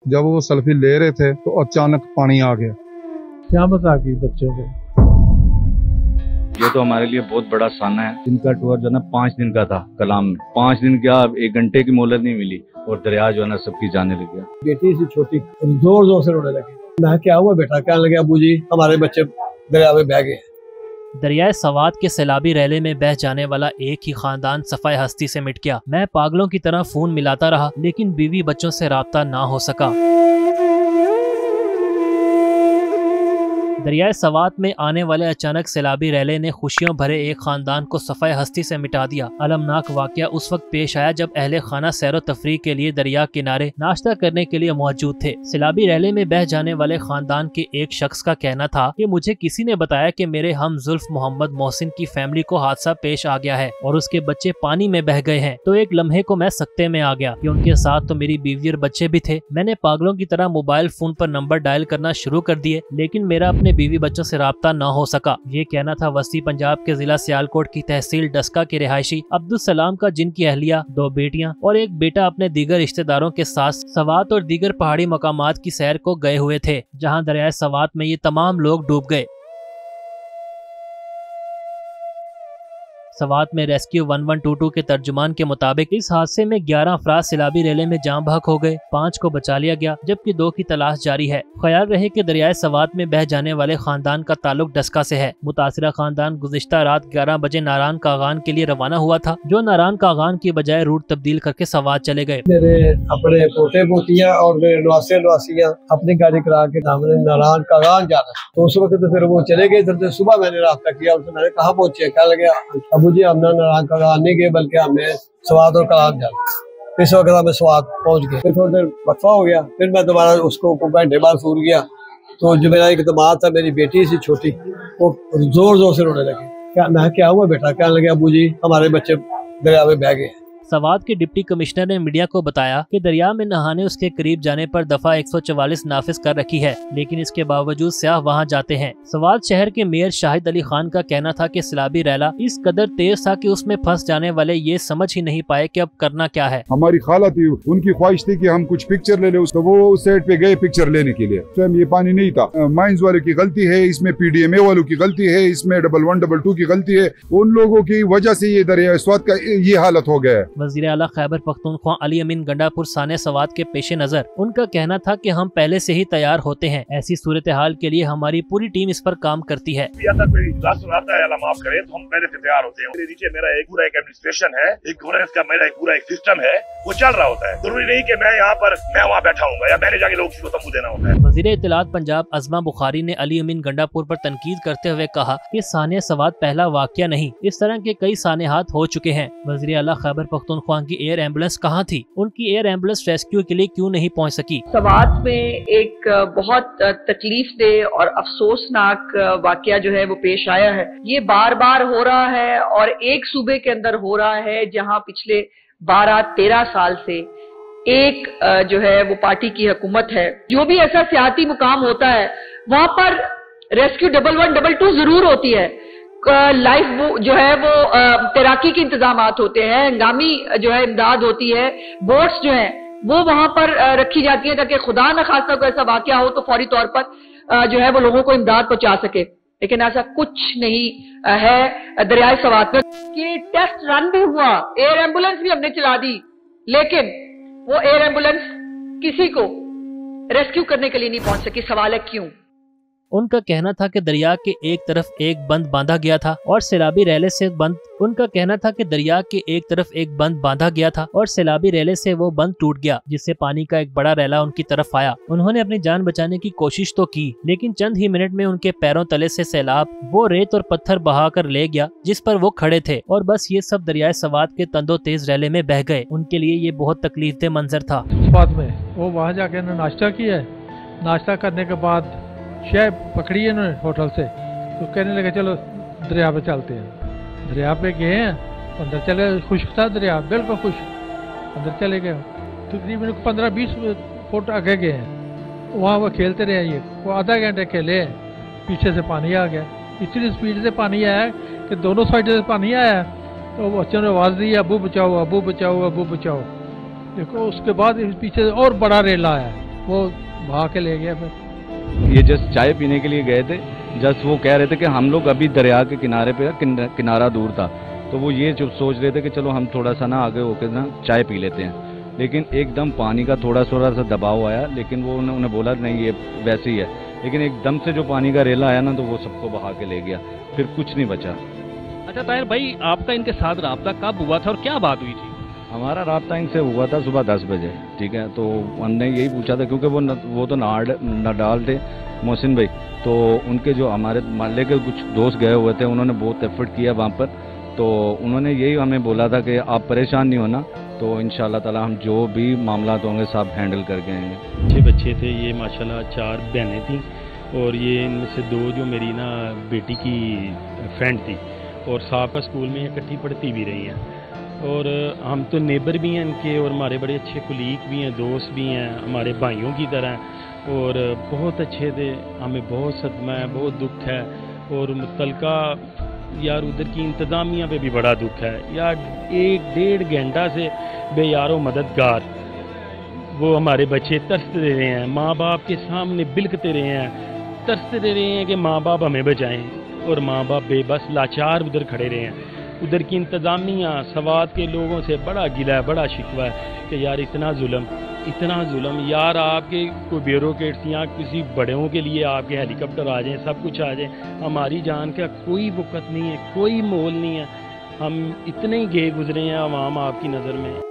जब वो सेल्फी ले रहे थे तो अचानक पानी आ गया। क्या बता गई बच्चों को? ये तो हमारे लिए बहुत बड़ा साना है। इनका टूर जो है ना 5 दिन का था कलाम में, 5 दिन क्या 1 घंटे की मोहलत नहीं मिली और दरिया जो है ना सबकी जाने लग गया। बेटी सी छोटी जोर जोर से रोने लगी। मैं क्या हुआ बेटा? क्या लगे? अबू जी हमारे बच्चे दरिया में बह गए। दरियाए सवात के सैलाबी रैले में बह जाने वाला एक ही खानदान सफाए हस्ती से मिट गया। मैं पागलों की तरह फोन मिलाता रहा लेकिन बीवी बच्चों से राब्ता ना हो सका। दरियाए सवात में आने वाले अचानक सैलाबी रैले ने खुशियों भरे एक खानदान को सफाए हस्ती से मिटा दिया। अलमनाक वाकया उस वक्त पेश आया जब अहले खाना सैरो तफरीह के लिए दरिया किनारे नाश्ता करने के लिए मौजूद थे। सैलाबी रैले में बह जाने वाले खानदान के एक शख्स का कहना था कि मुझे किसी ने बताया कि मेरे हम जुल्फ मोहम्मद मोहसिन की फैमिली को हादसा पेश आ गया है और उसके बच्चे पानी में बह गए हैं। तो एक लम्हे को मैं सकते में आ गया कि उनके साथ तो मेरी बीवी और बच्चे भी थे। मैंने पागलों की तरह मोबाइल फोन पर नंबर डायल करना शुरू कर दिए लेकिन मेरा अपने बीवी बच्चों से राब्ता न हो सका। ये कहना था वसी पंजाब के जिला सियालकोट की तहसील डस्का के रिहायशी अब्दुल सलाम का, जिनकी अहलिया, 2 बेटियां और एक बेटा अपने दीगर रिश्तेदारों के साथ सवात और दीगर पहाड़ी मकामात की सैर को गए हुए थे, जहां दरियाए सवात में ये तमाम लोग डूब गए। सवात में रेस्क्यू 1122 के तर्जुमान के मुताबिक इस हादसे में 11 अफराद सैलाबी रैले में जाम बहक हो गए, 5 को बचा लिया गया जबकि 2 की तलाश जारी है। ख्याल रहे कि दरियाए सवात में बह जाने वाले खानदान का ताल्लुक डस्का से है। मुतासिरा खानदान गुज़िश्ता रात 11 बजे नारायण कागान के लिए रवाना हुआ था, जो नारायण कागान की बजाय रूट तब्दील करके सवात चले गए। मेरे अपने पोते पोतियाँ और मेरे नवासे नवासियाँ अपनी गाड़ी करा के नारायण कागान जाना, तो उस वक्त फिर वो चले गए। इधर सुबह मैंने रास्ता किया, उनसे मैंने कहा पहुंचे? क्या लगे मुझे? हमने नारायण कागान नहीं गए बल्कि हमने सवात और कलाम जाना। इस वक्त हमें सवात पहुंच गए। फिर थोड़ी देर वक्फा हो गया, फिर मैं दोबारा उसको घंटे बाद सूर गया तो जो मेरा एक दामाद था, मेरी बेटी सी छोटी, वो जोर जोर से रोने लगी। क्या हुआ बेटा? क्या लगे? अबू जी हमारे बच्चे दरिया में बह गए। सवात के डिप्टी कमिश्नर ने मीडिया को बताया कि दरिया में नहाने उसके करीब जाने पर दफा 144 नाफिज कर रखी है लेकिन इसके बावजूद सयाह वहां जाते हैं। सवात शहर के मेयर शाहिद अली खान का कहना था कि सैलाबी रैला इस कदर तेज था कि उसमें फंस जाने वाले ये समझ ही नहीं पाए कि अब करना क्या है। हमारी खाला थी, उनकी ख्वाहिश थी कि हम कुछ पिक्चर ले ले, तो वो उस साइड पे गए पिक्चर लेने के लिए। तो ये पानी नहीं था। माइंस वाले की गलती है, इसमें PDMA वालों की गलती है, इसमें 1122 की गलती है। उन लोगों की वजह से ये दरिया सवात का ये हालत हो गया है। वज़ीर आला खैबर पख्तूनख्वा अली अमीन गंडापुर साने सवात के पेश नजर उनका कहना था कि हम पहले से ही तैयार होते हैं। ऐसी सूरत हाल के लिए हमारी पूरी टीम इस पर काम करती है। माफ करे तो हम पहले से तैयार होते हैं। मेरे नीचे मेरा पूरा एक एडमिनिस्ट्रेशन है, एक गवर्नेंस का मेरा पूरा एक सिस्टम है, वो चल रहा होता है। जरूरी नहीं कि मैं यहाँ पर मैं वहाँ बैठा हूँ या मैंने जाके लोगों को तंबू देना होता है। वज़ीर इत्तलात पंजाब अज़मा बुखारी ने अली अमीन गंडापुर पर तनकीद करते हुए कहा कि साने सवात पहला वाकया नहीं, इस तरह के कई सानेहात हो चुके हैं। वज़ीर आला खैबर पख्तूनख्वा की एयर एम्बुलेंस कहाँ थी? उनकी एयर एम्बुलेंस रेस्क्यू के लिए क्यों नहीं पहुँच सकी? सवात में एक बहुत तकलीफ दे और अफसोसनाक वाकया जो है वो पेश आया है। ये बार बार हो रहा है और एक सूबे के अंदर हो रहा है जहाँ पिछले 12-13 साल से एक जो है वो पार्टी की हुकूमत है। जो भी ऐसा सियासी मुकाम होता है वहाँ पर रेस्क्यू 1122 जरूर होती है। लाइफ जो है वो तैराकी के इंतजामात होते हैं, हंगामी जो है इमदाद होती है, बोट्स जो है वो वहां पर रखी जाती है ताकि खुदा न खास्ता कोई ऐसा वाकया हो तो फौरी तौर पर जो है वो लोगों को इमदाद पहुंचा सके। लेकिन ऐसा कुछ नहीं है दरियाए सवात में। कि टेस्ट रन भी हुआ, एयर एम्बुलेंस भी हमने चला दी, लेकिन वो एयर एम्बुलेंस किसी को रेस्क्यू करने के लिए नहीं पहुंच सकी। सवाल है क्यों? उनका कहना था कि दरिया के एक तरफ एक बंद बांधा गया था और सैलाबी रैले से बंद उनका कहना था कि दरिया के एक तरफ एक बंद बांधा गया था और सैलाबी रैले से वो बंद टूट गया, जिससे पानी का एक बड़ा रैला उनकी तरफ आया। उन्होंने अपनी जान बचाने की कोशिश तो की लेकिन चंद ही मिनट में उनके पैरों तले से सैलाब वो रेत और पत्थर बहा कर ले गया जिस पर वो खड़े थे और बस ये सब दरियाए सवात के तंदो तेज रैले में बह गए। उनके लिए ये बहुत तकलीफदेह मंजर था। बाद में वो वहाँ जाके नाश्ता किया, नाश्ता करने के बाद शय पकड़ी है उन्होंने होटल से, तो कहने लगे चलो दरिया पे चलते हैं। दरिया पे गए हैं, अंदर चले, खुश्क था दरिया, बिल्कुल खुश्क, अंदर चले गए। तकरीबन 15-20 फुट आगे गए हैं, वहाँ वो खेलते रहे। ये वो आधा घंटे खेले, पीछे से पानी आ गया। इतनी स्पीड से पानी आया कि दोनों साइड से पानी आया, तो बच्चों ने आवाज़ दी अबू बचाओ, अबू बचाओ, अबू बचाओ। देखो उसके बाद पीछे से और बड़ा रेला आया, वो बहा के ले गया फिर। ये जस्ट चाय पीने के लिए गए थे, जस्ट वो कह रहे थे कि हम लोग अभी दरिया के किनारे पे, किनारा दूर था, तो वो ये जो सोच रहे थे कि चलो हम थोड़ा सा ना आगे होकर ना चाय पी लेते हैं, लेकिन एकदम पानी का थोड़ा सा दबाव आया, लेकिन वो उन्हें बोला नहीं ये वैसे ही है, लेकिन एकदम से जो पानी का रेला आया ना तो वो सबको बहा के ले गया, फिर कुछ नहीं बचा। अच्छा ताहिर भाई, आपका इनके साथ राब्ता कब हुआ था और क्या बात हुई थी? हमारा राब्ता इनसे हुआ था सुबह 10 बजे, ठीक है, तो हमने यही पूछा था क्योंकि वो तो नडाल थे मोहसिन भाई, तो उनके जो हमारे मोहल्ले के कुछ दोस्त गए हुए थे, उन्होंने बहुत एफर्ट किया वहाँ पर, तो उन्होंने यही हमें बोला था कि आप परेशान नहीं होना, तो इंशाल्लाह ताला हम जो भी मामला होंगे सब हैंडल करके आएंगे। अच्छे बच्चे थे ये माशाल्लाह, 4 बहनें थीं और ये इनमें से 2 जो मेरी ना बेटी की फ्रेंड थी और साहब स्कूल में इकट्ठी पढ़ती भी रही हैं, और हम तो नेबर भी हैं इनके और हमारे बड़े अच्छे कुलीग भी हैं, दोस्त भी हैं, हमारे भाइयों की तरह, और बहुत अच्छे थे। हमें बहुत सदमा है, बहुत दुख है, और मुतलका यार उधर की इंतज़ामिया पे भी बड़ा दुख है यार। 1-1.5 घंटा से बेयारो मददगार वो हमारे बच्चे तरसते रहे हैं, माँ बाप के सामने बिलखते रहे हैं, तरसते रहे हैं कि माँ बाप हमें बचाएं, और माँ बाप बेबस लाचार उधर खड़े रहे हैं। उधर की इंतज़ामिया सवात के लोगों से बड़ा गिला है, बड़ा शिकवा है कि यार इतना जुल्म यार, आपके कोई ब्यूरोक्रेट्स या किसी बड़ों के लिए आपके हेलीकॉप्टर आ जाएं, सब कुछ आ जाए, हमारी जान का कोई वक़्त नहीं है, कोई मोल नहीं है। हम इतने ही गे गुजरे हैं आवाम आपकी नज़र में।